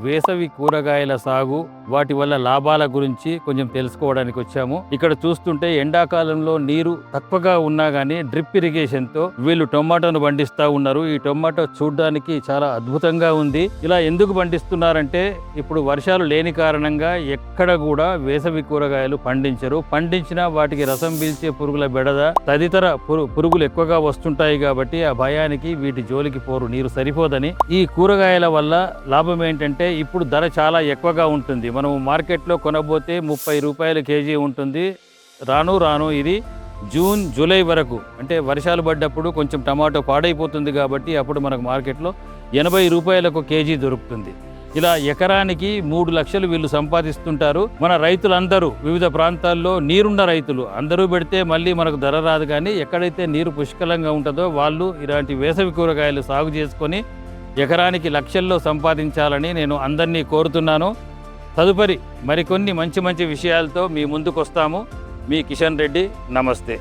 వేసవి కూరగాయల సాగు వాటి వల్ల లాభాల గురించి కొంచెం తెలుసుకోవడానికి వచ్చాము. ఇక్కడ చూస్తుంటే ఎండాకాలంలో నీరు తక్కువగా ఉన్నా గానీ డ్రిప్ ఇరిగేషన్ తో వీళ్ళు టొమాటోను పండిస్తా ఉన్నారు. ఈ టొమాటో చూడడానికి చాలా అద్భుతంగా ఉంది. ఇలా ఎందుకు పండిస్తున్నారంటే ఇప్పుడు వర్షాలు లేని కారణంగా ఎక్కడ కూడా వేసవి కూరగాయలు పండించరు. పండించినా వాటికి రసం పీల్చే పురుగుల బెడద తదితర పురుగులు ఎక్కువగా వస్తుంటాయి కాబట్టి ఆ భయానికి వీటి జోలికి పోరు. నీరు సరిపోదని. ఈ కూరగాయల వల్ల లాభం ఏంటంటే ఇప్పుడు ధర చాలా ఎక్కువగా ఉంటుంది. మనం మార్కెట్లో కొనబోతే 30 రూపాయల కేజీ ఉంటుంది. రాను ఇది జూన్ జూలై వరకు అంటే వర్షాలు పడ్డప్పుడు కొంచెం టమాటో పాడైపోతుంది కాబట్టి అప్పుడు మనకు మార్కెట్లో 80 రూపాయలకు కేజీ దొరుకుతుంది. ఇలా ఎకరానికి 3 లక్షలు వీళ్ళు సంపాదిస్తుంటారు. మన రైతులందరూ వివిధ ప్రాంతాల్లో నీరున్న రైతులు అందరూ పెడితే మళ్ళీ మనకు ధర రాదు. కానీ ఎక్కడైతే నీరు పుష్కలంగా ఉంటుందో వాళ్ళు ఇలాంటి వేసవి కూరగాయలు సాగు చేసుకొని ఎకరానికి లక్షల్లో సంపాదించాలని నేను అందరినీ కోరుతున్నాను. తదుపరి మరికొన్ని మంచి విషయాలతో మీ ముందుకు వస్తాము. మీ కిషన్ రెడ్డి. నమస్తే.